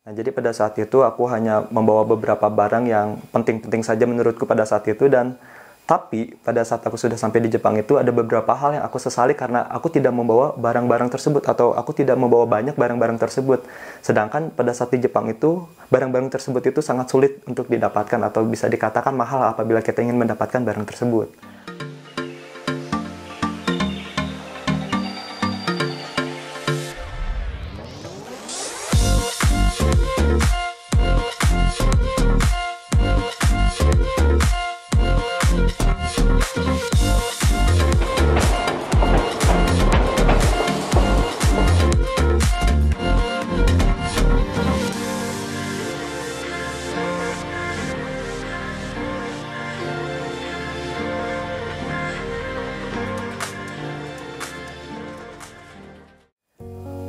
Nah, jadi pada saat itu aku hanya membawa beberapa barang yang penting-penting saja menurutku pada saat itu, dan tapi pada saat aku sudah sampai di Jepang itu ada beberapa hal yang aku sesali karena aku tidak membawa barang-barang tersebut atau aku tidak membawa banyak barang-barang tersebut. Sedangkan pada saat di Jepang itu barang-barang tersebut itu sangat sulit untuk didapatkan atau bisa dikatakan mahal apabila kita ingin mendapatkan barang tersebut.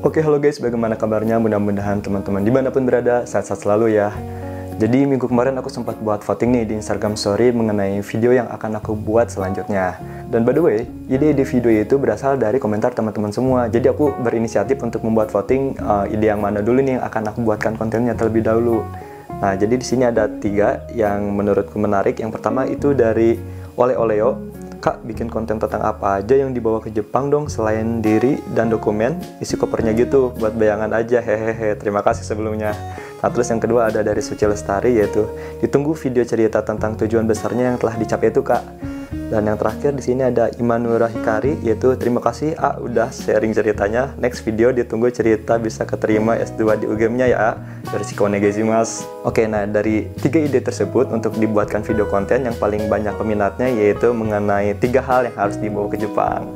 Oke, halo guys, bagaimana kabarnya? Mudah-mudahan teman-teman dimanapun berada, sehat-sehat selalu ya. Jadi minggu kemarin aku sempat buat voting nih di Instagram Story mengenai video yang akan aku buat selanjutnya. Dan by the way, ide-ide video itu berasal dari komentar teman-teman semua. Jadi aku berinisiatif untuk membuat voting ide yang mana dulu nih yang akan aku buatkan kontennya terlebih dahulu. Nah, jadi di sini ada 3 yang menurutku menarik. Yang pertama itu dari Ole Oleo. Kak, bikin konten tentang apa aja yang dibawa ke Jepang dong selain diri dan dokumen, isi kopernya gitu, buat bayangan aja, hehehe. Terima kasih sebelumnya. Nah, terus yang kedua ada dari Suci Lestari, yaitu ditunggu video cerita tentang tujuan besarnya yang telah dicapai itu, Kak. Dan yang terakhir di sini ada Imanura Hikari, yaitu terima kasih udah sharing ceritanya. Next video ditunggu cerita bisa keterima S2 di UGM-nya ya, Yoroshiku onegaishimasu. Oke, nah dari 3 ide tersebut untuk dibuatkan video konten yang paling banyak peminatnya yaitu mengenai 3 hal yang harus dibawa ke Jepang.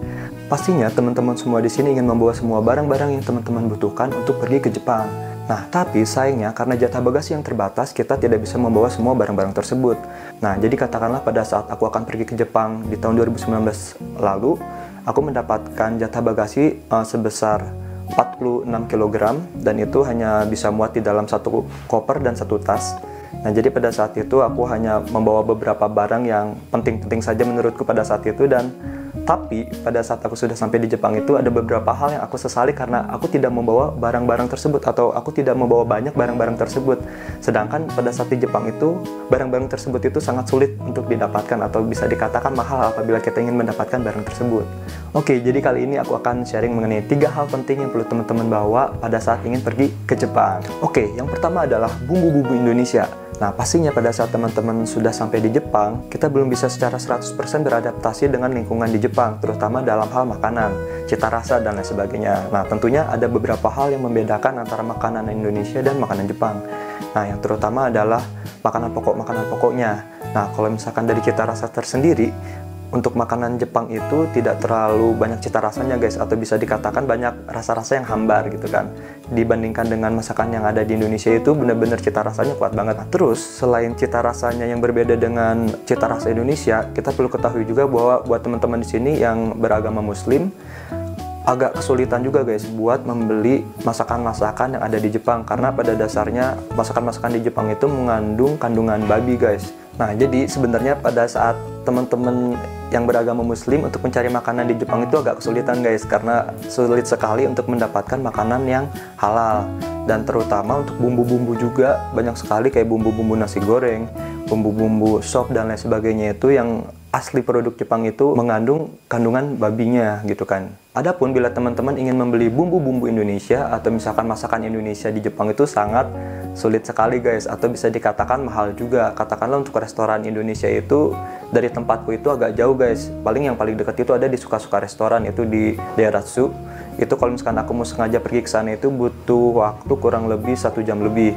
Pastinya teman-teman semua di sini ingin membawa semua barang-barang yang teman-teman butuhkan untuk pergi ke Jepang. Nah, tapi sayangnya karena jatah bagasi yang terbatas, kita tidak bisa membawa semua barang-barang tersebut. Nah, jadi katakanlah pada saat aku akan pergi ke Jepang di tahun 2019 lalu, aku mendapatkan jatah bagasi sebesar 46 kg, dan itu hanya bisa muat di dalam satu koper dan satu tas. Nah, jadi pada saat itu aku hanya membawa beberapa barang yang penting-penting saja menurutku pada saat itu, dan tapi pada saat aku sudah sampai di Jepang itu ada beberapa hal yang aku sesali karena aku tidak membawa barang-barang tersebut atau aku tidak membawa banyak barang-barang tersebut. Sedangkan pada saat di Jepang itu barang-barang tersebut itu sangat sulit untuk didapatkan atau bisa dikatakan mahal apabila kita ingin mendapatkan barang tersebut. Oke, jadi kali ini aku akan sharing mengenai 3 hal penting yang perlu teman-teman bawa pada saat ingin pergi ke Jepang. Oke, yang pertama adalah bumbu-bumbu Indonesia. Nah, pastinya pada saat teman-teman sudah sampai di Jepang, kita belum bisa secara 100% beradaptasi dengan lingkungan di Jepang, terutama dalam hal makanan, cita rasa, dan lain sebagainya. Nah, tentunya ada beberapa hal yang membedakan antara makanan Indonesia dan makanan Jepang. Nah, yang terutama adalah makanan pokoknya. Nah, kalau misalkan dari cita rasa tersendiri, untuk makanan Jepang itu tidak terlalu banyak cita rasanya guys, atau bisa dikatakan banyak rasa-rasa yang hambar gitu kan. Dibandingkan dengan masakan yang ada di Indonesia itu benar-benar cita rasanya kuat banget. Nah, terus selain cita rasanya yang berbeda dengan cita rasa Indonesia, kita perlu ketahui juga bahwa buat teman-teman di sini yang beragama Muslim agak kesulitan juga guys buat membeli masakan-masakan yang ada di Jepang, karena pada dasarnya masakan-masakan di Jepang itu mengandung kandungan babi guys. Nah, jadi sebenarnya pada saat teman-teman yang beragama Muslim untuk mencari makanan di Jepang itu agak kesulitan guys, karena sulit sekali untuk mendapatkan makanan yang halal. Dan terutama untuk bumbu-bumbu juga banyak sekali, kayak bumbu-bumbu nasi goreng, bumbu-bumbu sop dan lain sebagainya itu yang asli produk Jepang itu mengandung kandungan babinya gitu kan. Adapun bila teman-teman ingin membeli bumbu-bumbu Indonesia atau misalkan masakan Indonesia di Jepang itu sangat sulit sekali guys, atau bisa dikatakan mahal juga. Katakanlah untuk restoran Indonesia itu dari tempatku itu agak jauh guys. Yang paling dekat itu ada di Suka-Suka Restoran, itu di daerah Su. Itu kalau misalkan aku mau sengaja pergi ke sana itu butuh waktu kurang lebih 1 jam lebih.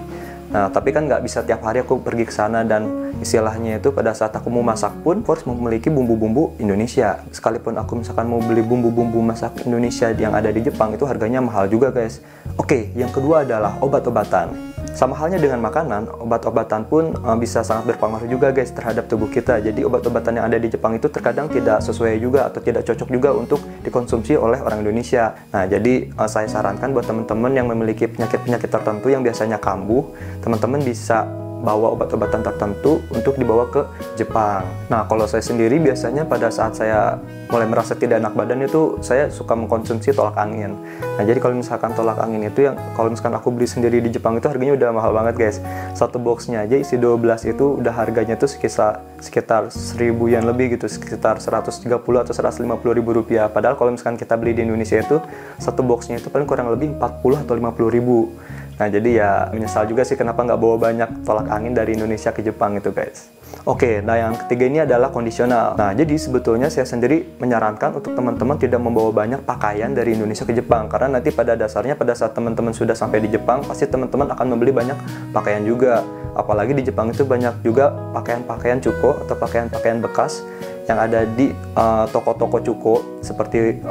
Nah, tapi kan nggak bisa tiap hari aku pergi ke sana, dan istilahnya itu pada saat aku mau masak pun aku harus memiliki bumbu-bumbu Indonesia. Sekalipun aku misalkan mau beli bumbu-bumbu masak Indonesia yang ada di Jepang itu harganya mahal juga guys. Oke, yang kedua adalah obat-obatan. Sama halnya dengan makanan, obat-obatan pun bisa sangat berpengaruh juga guys terhadap tubuh kita. Jadi obat-obatan yang ada di Jepang itu terkadang tidak sesuai juga atau tidak cocok juga untuk dikonsumsi oleh orang Indonesia. Nah, jadi saya sarankan buat teman-teman yang memiliki penyakit-penyakit tertentu yang biasanya kambuh, teman-teman bisa bawa obat-obatan tertentu untuk dibawa ke Jepang. Nah, kalau saya sendiri biasanya pada saat saya mulai merasa tidak enak badan itu saya suka mengkonsumsi tolak angin. Nah, jadi kalau misalkan tolak angin itu yang kalau misalkan aku beli sendiri di Jepang itu harganya udah mahal banget guys. Satu boxnya aja isi 12 itu udah harganya tuh sekitar 1000 yen lebih gitu, sekitar 130 atau 150 ribu rupiah. Padahal kalau misalkan kita beli di Indonesia itu satu boxnya itu paling kurang lebih 40 atau 50 ribu. Nah, jadi ya menyesal juga sih kenapa nggak bawa banyak tolak angin dari Indonesia ke Jepang itu guys. Oke, nah yang ketiga ini adalah kondisional. Nah, jadi sebetulnya saya sendiri menyarankan untuk teman-teman tidak membawa banyak pakaian dari Indonesia ke Jepang. Karena nanti pada dasarnya pada saat teman-teman sudah sampai di Jepang, pasti teman-teman akan membeli banyak pakaian juga. Apalagi di Jepang itu banyak juga pakaian-pakaian cuko atau pakaian-pakaian bekas yang ada di toko-toko cuko seperti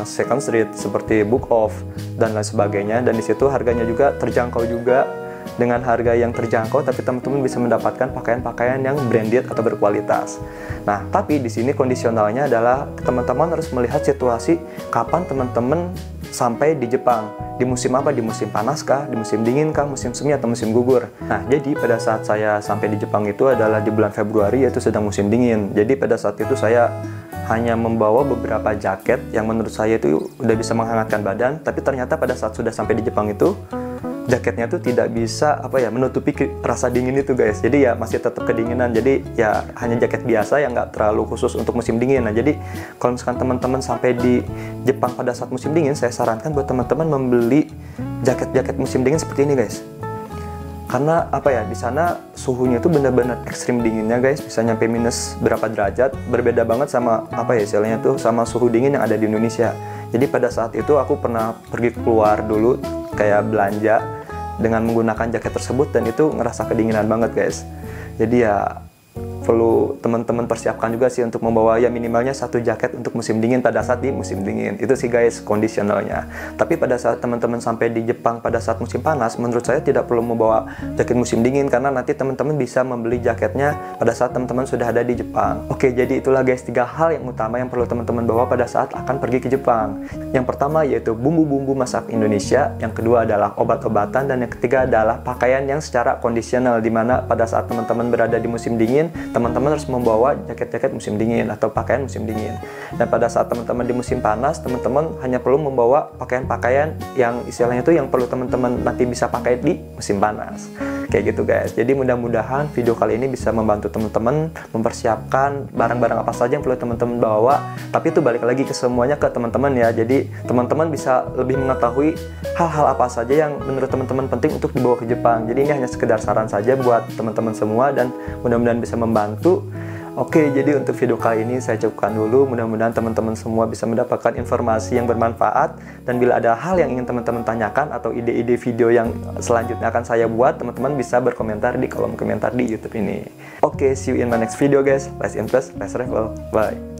Second Street, seperti Book Off dan lain sebagainya. Dan di situ harganya juga terjangkau juga, dengan harga yang terjangkau, tapi teman-teman bisa mendapatkan pakaian-pakaian yang branded atau berkualitas. Nah, tapi di sini kondisionalnya adalah teman-teman harus melihat situasi kapan teman-teman sampai di Jepang. Di musim apa? Di musim panas kah? Di musim dingin kah? Musim semi atau musim gugur? Nah, jadi pada saat saya sampai di Jepang itu adalah di bulan Februari, yaitu sedang musim dingin. Jadi pada saat itu saya hanya membawa beberapa jaket yang menurut saya itu udah bisa menghangatkan badan, tapi ternyata pada saat sudah sampai di Jepang itu jaketnya tuh tidak bisa menutupi rasa dingin itu guys. Jadi ya masih tetap kedinginan. Jadi ya hanya jaket biasa yang nggak terlalu khusus untuk musim dingin. Nah, jadi kalau misalkan teman-teman sampai di Jepang pada saat musim dingin, saya sarankan buat teman-teman membeli jaket-jaket musim dingin seperti ini guys. Karena di sana suhunya itu benar-benar ekstrim dinginnya guys, bisa nyampe minus berapa derajat, berbeda banget sama istilahnya tuh sama suhu dingin yang ada di Indonesia. Jadi pada saat itu aku pernah pergi keluar dulu kayak belanja dengan menggunakan jaket tersebut, dan itu ngerasa kedinginan banget guys. Jadi ya perlu teman-teman persiapkan juga sih untuk membawa ya minimalnya satu jaket untuk musim dingin pada saat di musim dingin. Itu sih guys kondisionalnya. Tapi pada saat teman-teman sampai di Jepang pada saat musim panas, menurut saya tidak perlu membawa jaket musim dingin, karena nanti teman-teman bisa membeli jaketnya pada saat teman-teman sudah ada di Jepang. Oke, jadi itulah guys 3 hal yang utama yang perlu teman-teman bawa pada saat akan pergi ke Jepang. Yang pertama yaitu bumbu-bumbu masak Indonesia, yang kedua adalah obat-obatan, dan yang ketiga adalah pakaian yang secara kondisional, dimana pada saat teman-teman berada di musim dingin, teman-teman harus membawa jaket-jaket musim dingin atau pakaian musim dingin. Dan pada saat teman-teman di musim panas, teman-teman hanya perlu membawa pakaian-pakaian yang istilahnya itu yang perlu teman-teman nanti bisa pakai di musim panas. Kayak gitu guys. Jadi mudah-mudahan video kali ini bisa membantu teman-teman mempersiapkan barang-barang apa saja yang perlu teman-teman bawa. Tapi itu balik lagi ke semuanya ke teman-teman ya. Jadi teman-teman bisa lebih mengetahui hal-hal apa saja yang menurut teman-teman penting untuk dibawa ke Jepang. Jadi ini hanya sekedar saran saja buat teman-teman semua, dan mudah-mudahan bisa membantu. Oke, jadi untuk video kali ini saya cukupkan dulu. Mudah-mudahan teman-teman semua bisa mendapatkan informasi yang bermanfaat. Dan bila ada hal yang ingin teman-teman tanyakan atau ide-ide video yang selanjutnya akan saya buat, teman-teman bisa berkomentar di kolom komentar di YouTube ini. Oke, see you in my next video guys. Let's invest, let's travel. Bye.